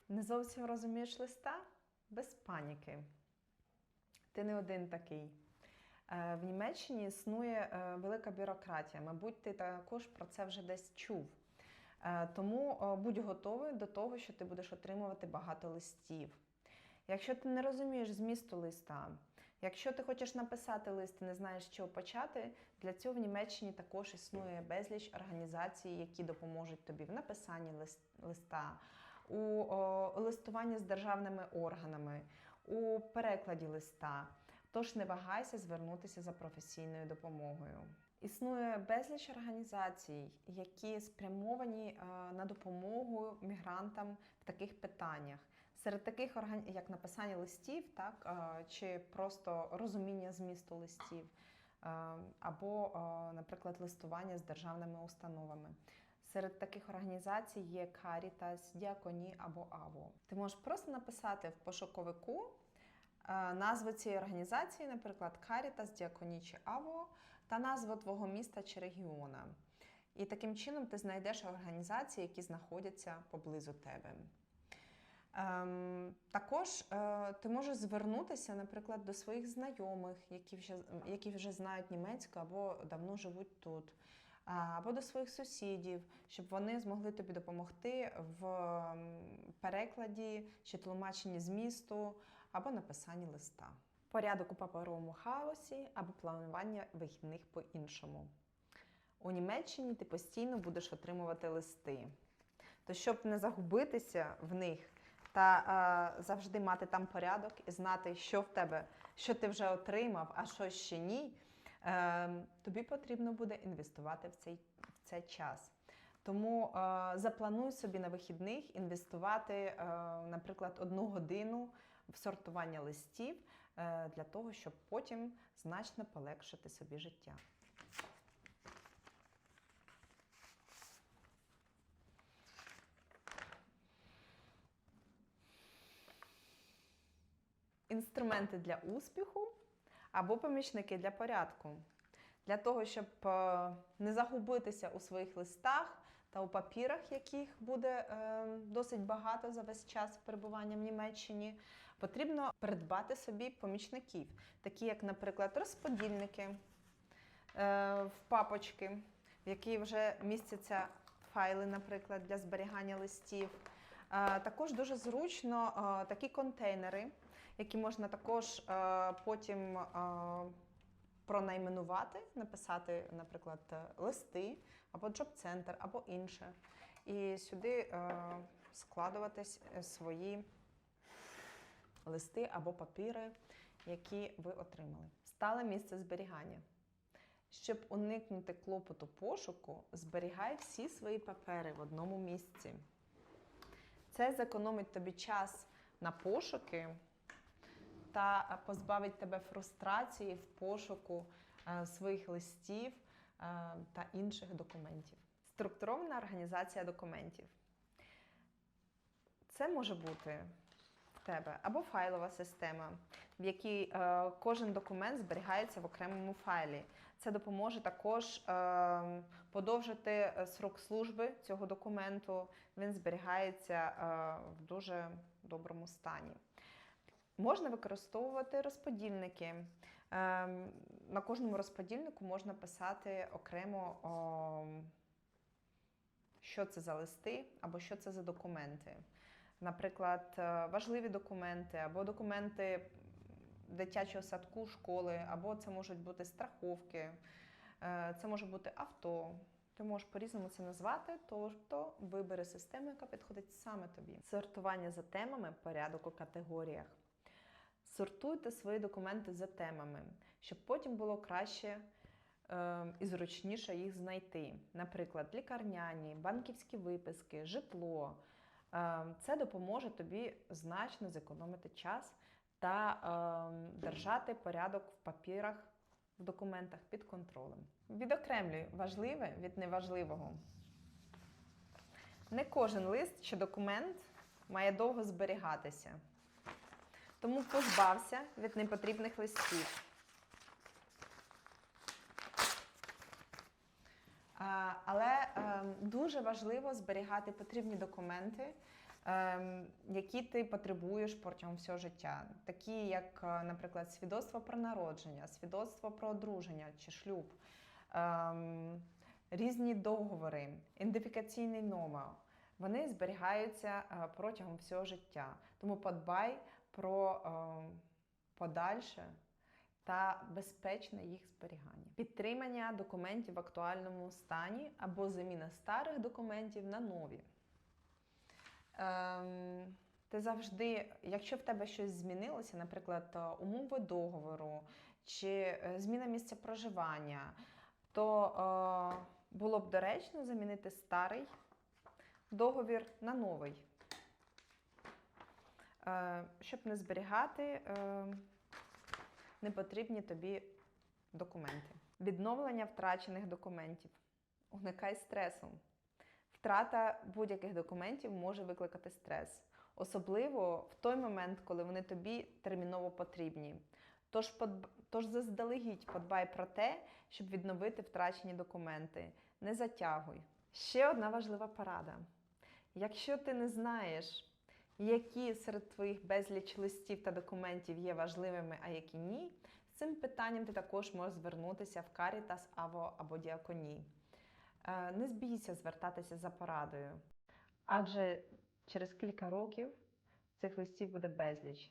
Не зовсім розумієш листа? Без паніки. Ти не один такий. В Німеччині існує велика бюрократія. Мабуть, ти також про це вже десь чув. Тому будь готовий до того, що ти будеш отримувати багато листів. Якщо ти не розумієш змісту листа, якщо ти хочеш написати лист і не знаєш, з чого почати, для цього в Німеччині також існує безліч організацій, які допоможуть тобі в написанні листа, у листуванні з державними органами, у перекладі листа. Тож не вагайся звернутися за професійною допомогою. Існує безліч організацій, які спрямовані на допомогу мігрантам в таких питаннях. Серед таких як написання листів, чи просто розуміння змісту листів, або, наприклад, листування з державними установами. Серед таких організацій є Caritas, Діаконі або АВО. Ти можеш просто написати в пошуковику назву цієї організації, наприклад, Caritas, Діаконі чи АВО, та назву твого міста чи регіона. І таким чином ти знайдеш організації, які знаходяться поблизу тебе. Також ти можеш звернутися, наприклад, до своїх знайомих, які вже знають німецьку або давно живуть тут, або до своїх сусідів, щоб вони змогли тобі допомогти в перекладі чи тлумаченні змісту, або написанні листа. Порядок у паперовому хаосі або планування вихідних по-іншому. У Німеччині ти постійно будеш отримувати листи. То щоб не загубитися в них та завжди мати там порядок і знати, що в тебе, що ти вже отримав, а що ще ні, тобі потрібно буде інвестувати в цей час. Тому заплануй собі на вихідних інвестувати, наприклад, 1 годину в сортування листів для того, щоб потім значно полегшити собі життя. Інструменти для успіху або помічники для порядку. Для того, щоб не загубитися у своїх листах та у папірах, яких буде досить багато за весь час перебування в Німеччині, потрібно придбати собі помічників, такі як, наприклад, розподільники в папочки, в які вже містяться файли, наприклад, для зберігання листів. Також дуже зручно такі контейнери, які можна також потім пронайменувати, написати, наприклад, листи, або джоб-центр, або інше. І сюди складуватись свої листи або папіри, які ви отримали. Стале місце зберігання. Щоб уникнути клопоту пошуку, зберігай всі свої папери в одному місці. Це зекономить тобі час на пошуки та позбавить тебе фрустрації в пошуку своїх листів та інших документів. Структурована організація документів. Це може бути в тебе або файлова система, в якій кожен документ зберігається в окремому файлі. Це допоможе також подовжити срок служби цього документу. Він зберігається в дуже доброму стані. Можна використовувати розподільники. На кожному розподільнику можна писати окремо, що це за листи або що це за документи. Наприклад, важливі документи або документи дитячого садку, школи, або це можуть бути страховки, це може бути авто. Ти можеш по-різному це назвати, тобто вибери систему, яка підходить саме тобі. Сортування за темами, порядок у категоріях. Сортуйте свої документи за темами, щоб потім було краще і зручніше їх знайти. Наприклад, лікарняні, банківські виписки, житло. Це допоможе тобі значно зекономити час та держати порядок в папірах, в документах під контролем. Відокремлюй важливе від неважливого. Не кожен лист чи документ має довго зберігатися. Тому позбався від непотрібних листів. Але дуже важливо зберігати потрібні документи, які ти потребуєш протягом всього життя. Такі, як, наприклад, свідоцтво про народження, свідоцтво про одруження чи шлюб, різні договори, ідентифікаційний номер. Вони зберігаються протягом всього життя. Тому подбай про подальше та безпечне їх зберігання. Підтримання документів в актуальному стані або заміна старих документів на нові. Ти завжди, якщо в тебе щось змінилося, наприклад, умови договору чи зміна місця проживання, то було б доречно замінити старий договір на новий, щоб не зберігати непотрібні тобі документи. Відновлення втрачених документів. Уникай стресу. Втрата будь-яких документів може викликати стрес. Особливо в той момент, коли вони тобі терміново потрібні. Тож заздалегідь подбай про те, щоб відновити втрачені документи. Не затягуй. Ще одна важлива порада. Якщо ти не знаєш, які серед твоїх безліч листів та документів є важливими, а які ні, з цим питанням ти також можеш звернутися в Карітас або Діаконію. Не збійся звертатися за порадою, адже через кілька років цих листів буде безліч.